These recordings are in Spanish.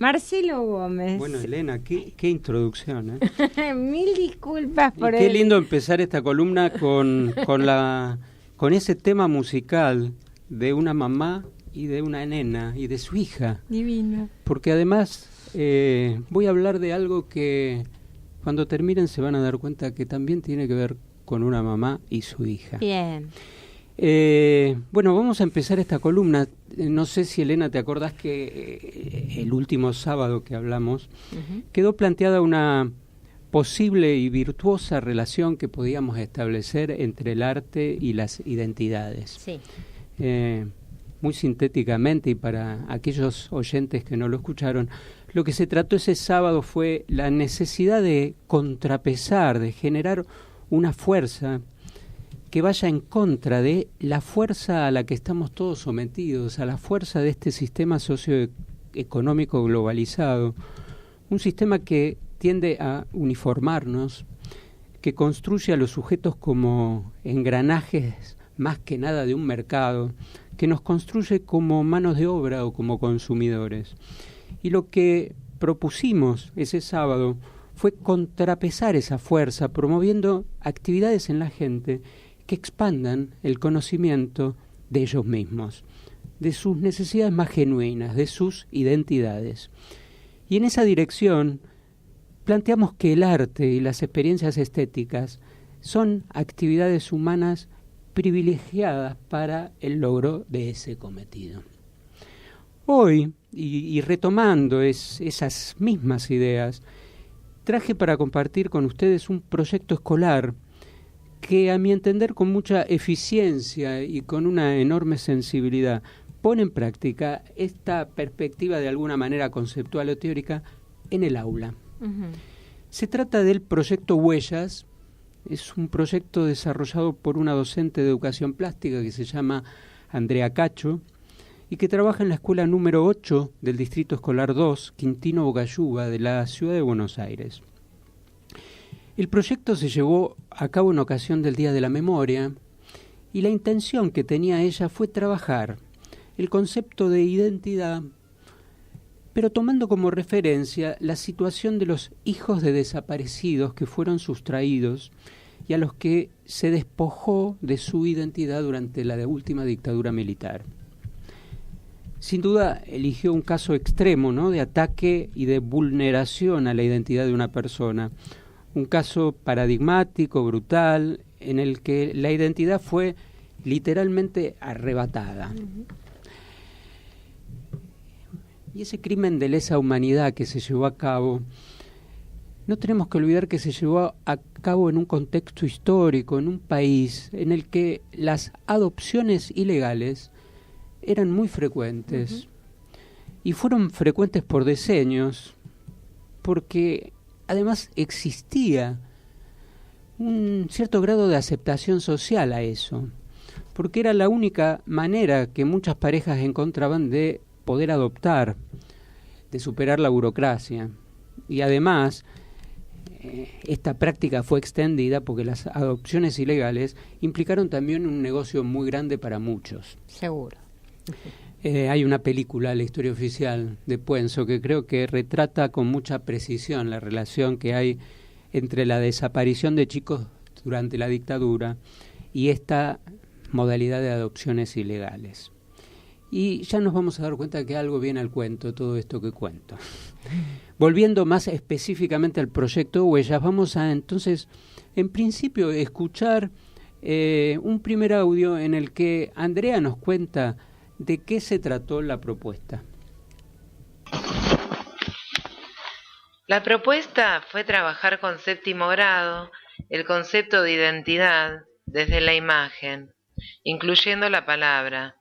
Marcelo Gómez. Bueno, Elena, qué introducción, ¿eh? Mil disculpas por qué lindo empezar esta columna con ese tema musical de una mamá y de una nena y de su hija. Divino. Porque además voy a hablar de algo que cuando terminen se van a dar cuenta que también tiene que ver con una mamá y su hija. Bien. Bueno, vamos a empezar esta columna. No sé si, Elena, te acordás que el último sábado que hablamos quedó planteada una posible y virtuosa relación que podíamos establecer entre el arte y las identidades. Sí. Muy sintéticamente, y para aquellos oyentes que no lo escucharon, lo que se trató ese sábado fue la necesidad de contrapesar, de generar una fuerza que vaya en contra de la fuerza a la que estamos todos sometidos, a la fuerza de este sistema socioeconómico globalizado, un sistema que tiende a uniformarnos, que construye a los sujetos como engranajes más que nada de un mercado, que nos construye como manos de obra o como consumidores. Y lo que propusimos ese sábado fue contrapesar esa fuerza, promoviendo actividades en la gente que expandan el conocimiento de ellos mismos, de sus necesidades más genuinas, de sus identidades. Y en esa dirección planteamos que el arte y las experiencias estéticas son actividades humanas privilegiadas para el logro de ese cometido. Hoy, y retomando esas mismas ideas, traje para compartir con ustedes un proyecto escolar que, a mi entender, con mucha eficiencia y con una enorme sensibilidad, pone en práctica esta perspectiva de alguna manera conceptual o teórica en el aula. Se trata del proyecto Huellas. Es un proyecto desarrollado por una docente de educación plástica que se llama Andrea Cacho y que trabaja en la escuela número 8 del Distrito Escolar 2, Quintino Bocayuva, de la ciudad de Buenos Aires. El proyecto se llevó a cabo en ocasión del Día de la Memoria y la intención que tenía ella fue trabajar el concepto de identidad, pero tomando como referencia la situación de los hijos de desaparecidos que fueron sustraídos y a los que se despojó de su identidad durante la última dictadura militar. Sin duda eligió un caso extremo, ¿no?, de ataque y de vulneración a la identidad de una persona. Un caso paradigmático, brutal, en el que la identidad fue literalmente arrebatada. Y ese crimen de lesa humanidad que se llevó a cabo, no tenemos que olvidar que se llevó a cabo en un contexto histórico, en un país en el que las adopciones ilegales eran muy frecuentes. Y fueron frecuentes por decenios, porque además existía un cierto grado de aceptación social a eso, porque era la única manera que muchas parejas encontraban de poder adoptar, de superar la burocracia. Y además, esta práctica fue extendida porque las adopciones ilegales implicaron también un negocio muy grande para muchos. Seguro. Hay una película, La historia oficial, de Puenzo, que creo que retrata con mucha precisión la relación que hay entre la desaparición de chicos durante la dictadura y esta modalidad de adopciones ilegales. Y ya nos vamos a dar cuenta que algo viene al cuento, todo esto que cuento. Volviendo más específicamente al proyecto Huellas, vamos a entonces, en principio, escuchar un primer audio en el que Andrea nos cuenta de qué se trató la propuesta. La propuesta fue trabajar con séptimo grado el concepto de identidad desde la imagen, incluyendo la palabra,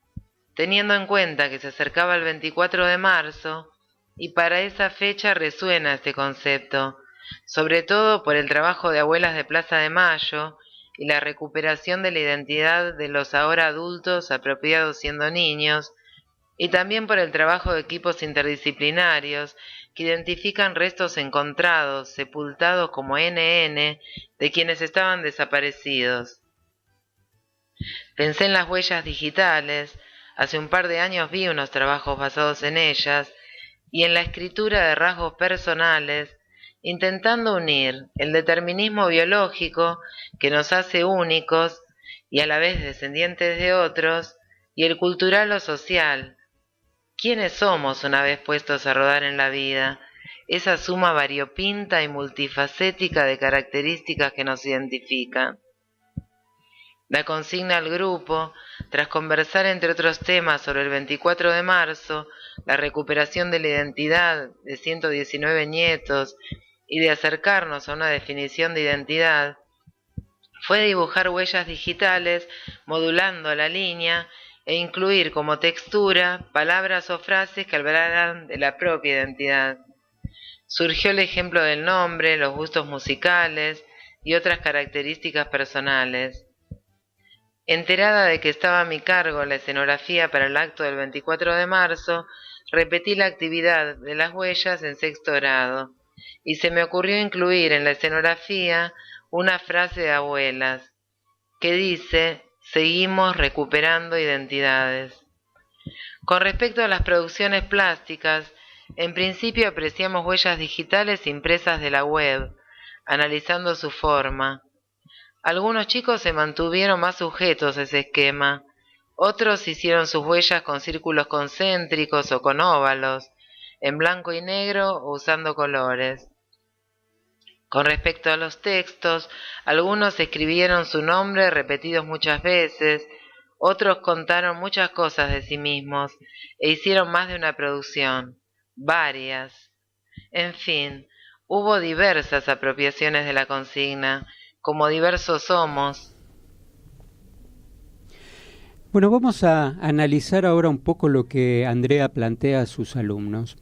teniendo en cuenta que se acercaba el 24 de marzo y para esa fecha resuena este concepto, sobre todo por el trabajo de abuelas de Plaza de Mayo y la recuperación de la identidad de los ahora adultos apropiados siendo niños, y también por el trabajo de equipos interdisciplinarios que identifican restos encontrados, sepultados como NN, de quienes estaban desaparecidos. Pensé en las huellas digitales, hace un par de años vi unos trabajos basados en ellas, y en la escritura de rasgos personales, intentando unir el determinismo biológico que nos hace únicos y a la vez descendientes de otros, y el cultural o social. ¿Quiénes somos una vez puestos a rodar en la vida? Esa suma variopinta y multifacética de características que nos identifican. La consigna al grupo, tras conversar entre otros temas sobre el 24 de marzo, la recuperación de la identidad de 119 nietos y de acercarnos a una definición de identidad, fue dibujar huellas digitales modulando la línea e incluir como textura palabras o frases que hablaran de la propia identidad. Surgió el ejemplo del nombre, los gustos musicales y otras características personales. Enterada de que estaba a mi cargo la escenografía para el acto del 24 de marzo, repetí la actividad de las huellas en 6º grado, y se me ocurrió incluir en la escenografía una frase de abuelas, que dice: seguimos recuperando identidades. Con respecto a las producciones plásticas, en principio apreciamos huellas digitales impresas de la web, analizando su forma. Algunos chicos se mantuvieron más sujetos a ese esquema, otros hicieron sus huellas con círculos concéntricos o con óvalos, en blanco y negro o usando colores. Con respecto a los textos, algunos escribieron su nombre repetidos muchas veces, otros contaron muchas cosas de sí mismos e hicieron más de una producción, varias. En fin, hubo diversas apropiaciones de la consigna, como diversos somos. Bueno, vamos a analizar ahora un poco lo que Andrea plantea a sus alumnos.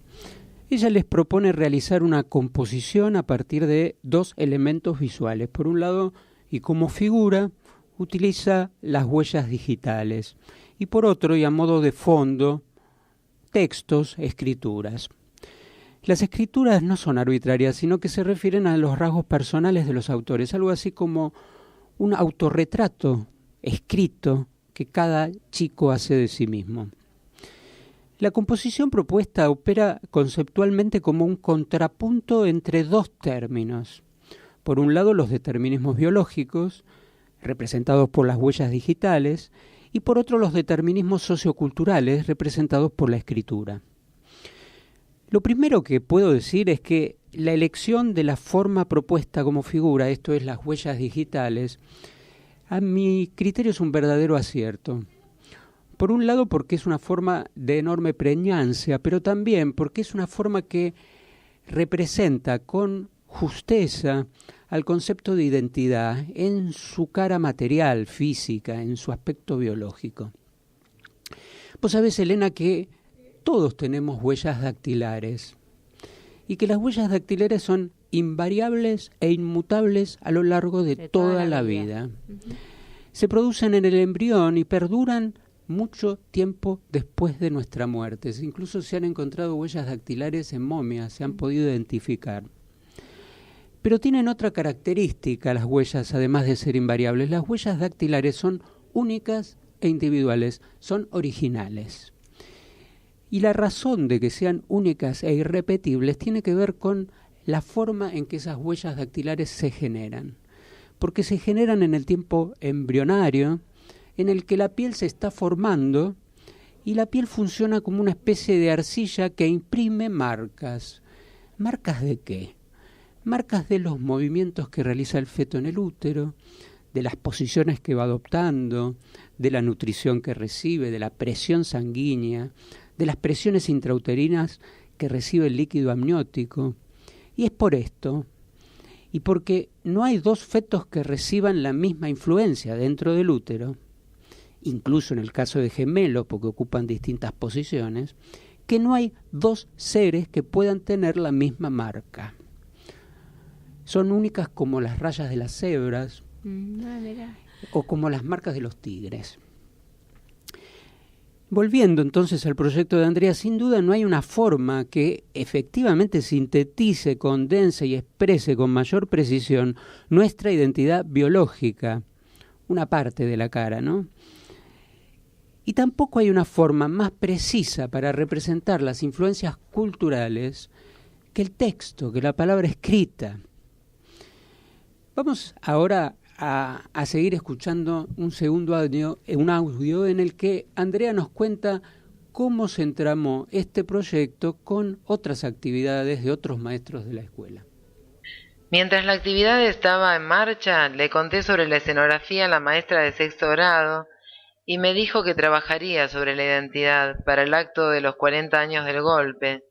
Ella les propone realizar una composición a partir de 2 elementos visuales. Por un lado, y como figura, utiliza las huellas digitales. Y por otro, y a modo de fondo, textos, escrituras. Las escrituras no son arbitrarias, sino que se refieren a los rasgos personales de los autores, algo así como un autorretrato escrito que cada chico hace de sí mismo. La composición propuesta opera conceptualmente como un contrapunto entre 2 términos. Por un lado, los determinismos biológicos, representados por las huellas digitales, y por otro, los determinismos socioculturales, representados por la escritura. Lo primero que puedo decir es que la elección de la forma propuesta como figura, esto es las huellas digitales, a mi criterio es un verdadero acierto. Por un lado porque es una forma de enorme preñancia, pero también porque es una forma que representa con justeza al concepto de identidad en su cara material, física, en su aspecto biológico. Vos sabés, Elena, que todos tenemos huellas dactilares y que las huellas dactilares son invariables e inmutables a lo largo de toda la vida. Uh-huh. Se producen en el embrión y perduran mucho tiempo después de nuestra muerte. Incluso se han encontrado huellas dactilares en momias, se han podido identificar. Pero tienen otra característica las huellas, además de ser invariables. Las huellas dactilares son únicas e individuales, son originales. Y la razón de que sean únicas e irrepetibles tiene que ver con la forma en que esas huellas dactilares se generan. Porque se generan en el tiempo embrionario, en el que la piel se está formando y la piel funciona como una especie de arcilla que imprime marcas. ¿Marcas de qué? Marcas de los movimientos que realiza el feto en el útero, de las posiciones que va adoptando, de la nutrición que recibe, de la presión sanguínea, de las presiones intrauterinas que recibe el líquido amniótico. Y es por esto, y porque no hay 2 fetos que reciban la misma influencia dentro del útero, incluso en el caso de gemelos, porque ocupan distintas posiciones, que no hay 2 seres que puedan tener la misma marca. Son únicas como las rayas de las cebras o como las marcas de los tigres. Volviendo entonces al proyecto de Andrea, sin duda no hay una forma que efectivamente sintetice, condense y exprese con mayor precisión nuestra identidad biológica, una parte de la cara, ¿no? Y tampoco hay una forma más precisa para representar las influencias culturales que el texto, que la palabra escrita. Vamos ahora a seguir escuchando un audio en el que Andrea nos cuenta cómo se entramó este proyecto con otras actividades de otros maestros de la escuela. Mientras la actividad estaba en marcha, le conté sobre la escenografía a la maestra de sexto grado y me dijo que trabajaría sobre la identidad para el acto de los 40 años del golpe.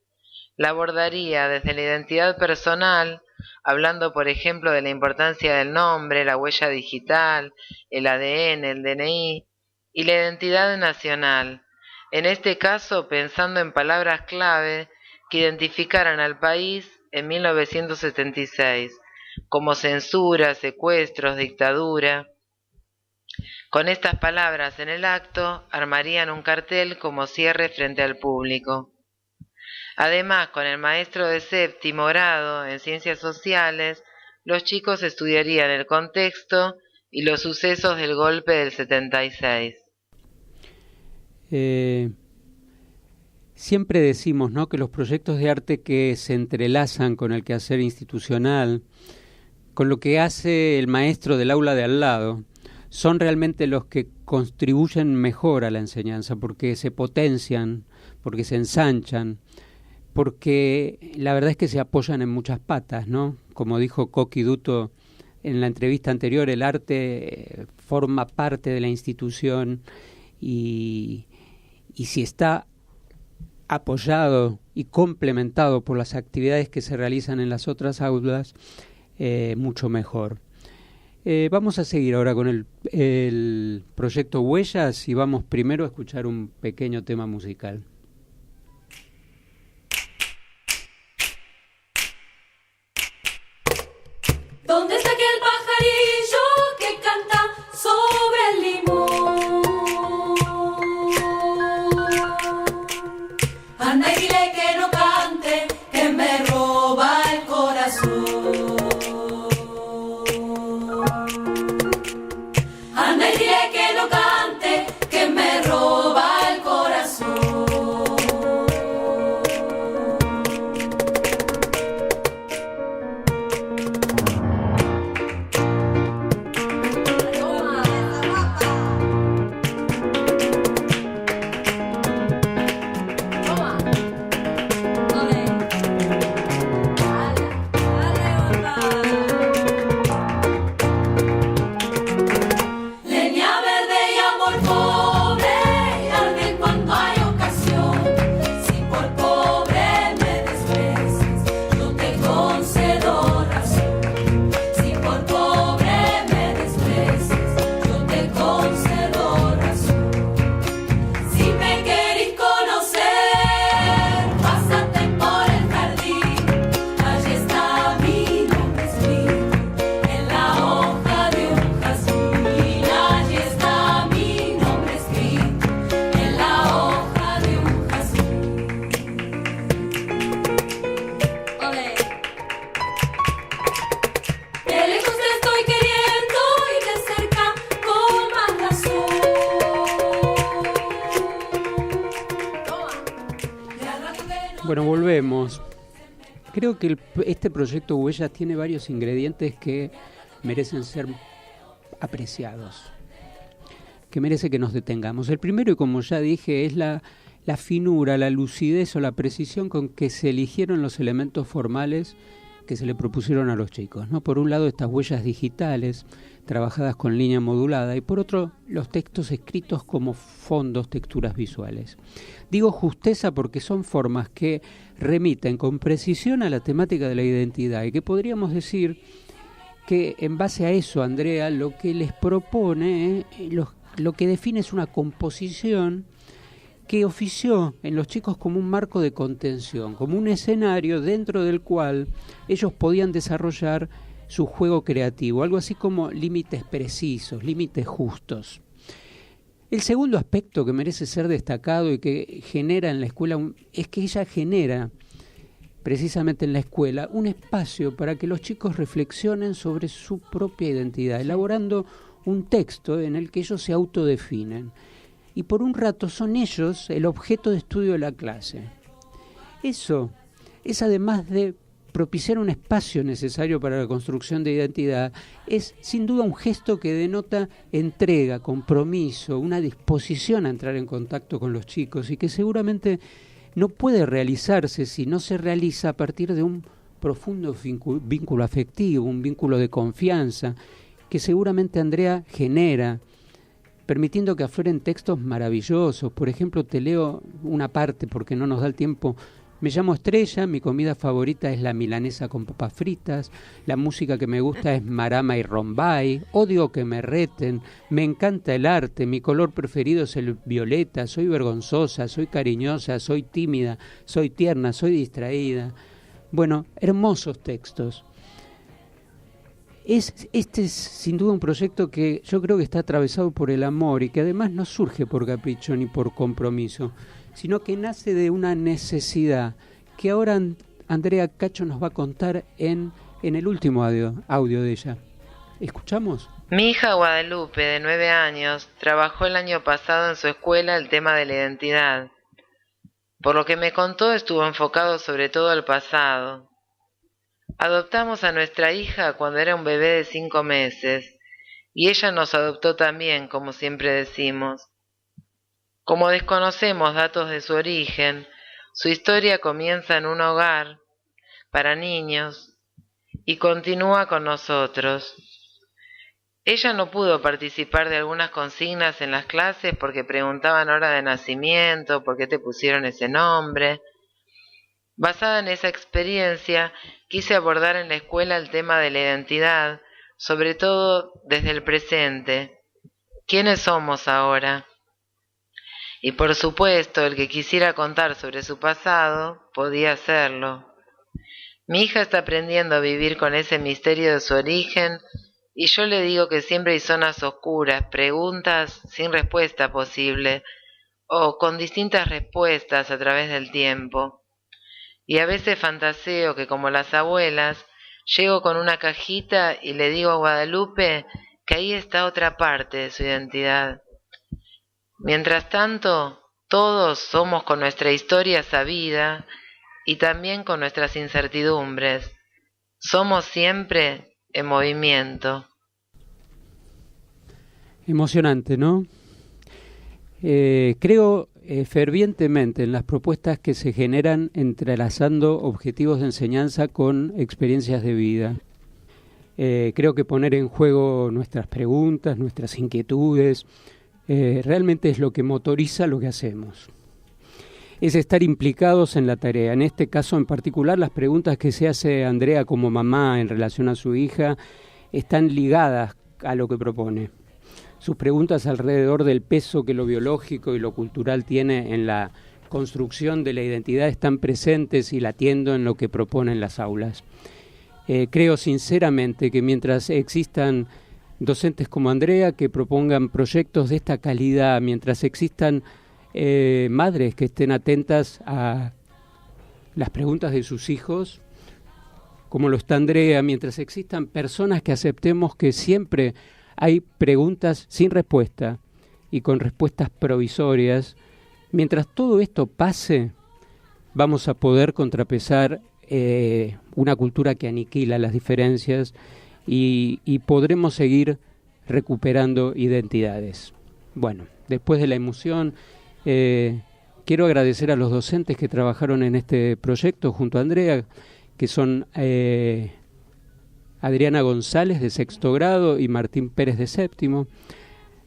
La abordaría desde la identidad personal, hablando por ejemplo de la importancia del nombre, la huella digital, el ADN, el DNI, y la identidad nacional, en este caso pensando en palabras clave que identificaran al país en 1976, como censura, secuestros, dictadura. Con estas palabras en el acto armarían un cartel como cierre frente al público. Además, con el maestro de séptimo grado en Ciencias Sociales, los chicos estudiarían el contexto y los sucesos del golpe del 76. Siempre decimos, ¿no?, que los proyectos de arte que se entrelazan con el quehacer institucional, con lo que hace el maestro del aula de al lado, son realmente los que contribuyen mejor a la enseñanza, porque se potencian, porque se ensanchan, porque la verdad es que se apoyan en muchas patas, ¿no? Como dijo Coqui Duto en la entrevista anterior, el arte forma parte de la institución y si está apoyado y complementado por las actividades que se realizan en las otras aulas, mucho mejor. Vamos a seguir ahora con el proyecto Huellas y vamos primero a escuchar un pequeño tema musical. ¿Dónde está aquel pajarillo que canta sobre el limón? Anda y dile que no cante, que me roba el corazón. Anda y dile que no cante, que me roba el corazón. Bueno, volvemos. Creo que este proyecto Huellas tiene varios ingredientes que merecen ser apreciados, que merece que nos detengamos. El primero, y como ya dije, es la finura, la lucidez o la precisión con que se eligieron los elementos formales que se le propusieron a los chicos, ¿no? Por un lado, estas huellas digitales, trabajadas con línea modulada, y por otro, los textos escritos como fondos, texturas visuales. Digo justeza porque son formas que remiten con precisión a la temática de la identidad y que podríamos decir que en base a eso, Andrea, lo que les propone, lo que define es una composición que ofició en los chicos como un marco de contención, como un escenario dentro del cual ellos podían desarrollar su juego creativo, algo así como límites precisos, límites justos. El segundo aspecto que merece ser destacado y que genera en la escuela es que ella genera precisamente en la escuela un espacio para que los chicos reflexionen sobre su propia identidad, elaborando un texto en el que ellos se autodefinen. y por un rato son ellos el objeto de estudio de la clase. Eso es, además de propiciar un espacio necesario para la construcción de identidad, es sin duda un gesto que denota entrega, compromiso, una disposición a entrar en contacto con los chicos y que seguramente no puede realizarse si no se realiza a partir de un profundo vínculo afectivo, un vínculo de confianza que seguramente Andrea genera, permitiendo que afloren textos maravillosos. Por ejemplo, te leo una parte porque no nos da el tiempo. Me llamo Estrella, mi comida favorita es la milanesa con papas fritas, la música que me gusta es marama y rombay, odio que me reten, me encanta el arte, mi color preferido es el violeta, soy vergonzosa, soy cariñosa, soy tímida, soy tierna, soy distraída. Bueno, hermosos textos. Este es sin duda un proyecto que yo creo que está atravesado por el amor y que además no surge por capricho ni por compromiso, sino que nace de una necesidad que ahora Andrea Cacho nos va a contar en el último audio de ella. ¿Escuchamos? Mi hija Guadalupe, de 9 años, trabajó el año pasado en su escuela el tema de la identidad. Por lo que me contó, estuvo enfocado sobre todo al pasado. Adoptamos a nuestra hija cuando era un bebé de 5 meses, y ella nos adoptó también, como siempre decimos. Como desconocemos datos de su origen, su historia comienza en un hogar para niños y continúa con nosotros. Ella no pudo participar de algunas consignas en las clases porque preguntaban hora de nacimiento, por qué te pusieron ese nombre. Basada en esa experiencia, quise abordar en la escuela el tema de la identidad, sobre todo desde el presente. ¿Quiénes somos ahora? Y por supuesto, el que quisiera contar sobre su pasado, podía hacerlo. Mi hija está aprendiendo a vivir con ese misterio de su origen, y yo le digo que siempre hay zonas oscuras, preguntas sin respuesta posible, o con distintas respuestas a través del tiempo. Y a veces fantaseo que, como las abuelas, llego con una cajita y le digo a Guadalupe que ahí está otra parte de su identidad. Mientras tanto, todos somos con nuestra historia sabida y también con nuestras incertidumbres. Somos siempre en movimiento. Emocionante, ¿no? Creo fervientemente en las propuestas que se generan entrelazando objetivos de enseñanza con experiencias de vida. Creo que poner en juego nuestras preguntas, nuestras inquietudes, realmente es lo que motoriza lo que hacemos. Es estar implicados en la tarea. En este caso en particular, las preguntas que se hace Andrea como mamá en relación a su hija están ligadas a lo que propone. Sus preguntas alrededor del peso que lo biológico y lo cultural tiene en la construcción de la identidad están presentes y latiendo en lo que propone en las aulas. Creo sinceramente que mientras existan docentes como Andrea que propongan proyectos de esta calidad, mientras existan madres que estén atentas a las preguntas de sus hijos, como lo está Andrea, mientras existan personas que aceptemos que siempre hay preguntas sin respuesta y con respuestas provisorias, mientras todo esto pase, vamos a poder contrapesar una cultura que aniquila las diferencias y podremos seguir recuperando identidades. Bueno, después de la emoción, quiero agradecer a los docentes que trabajaron en este proyecto junto a Andrea, que son Adriana González de 6º grado y Martín Pérez de 7º,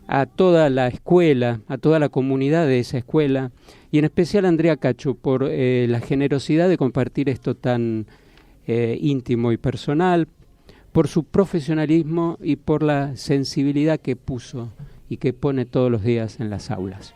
a toda la escuela, a toda la comunidad de esa escuela, y en especial a Andrea Cacho por la generosidad de compartir esto tan íntimo y personal, por su profesionalismo y por la sensibilidad que puso y que pone todos los días en las aulas.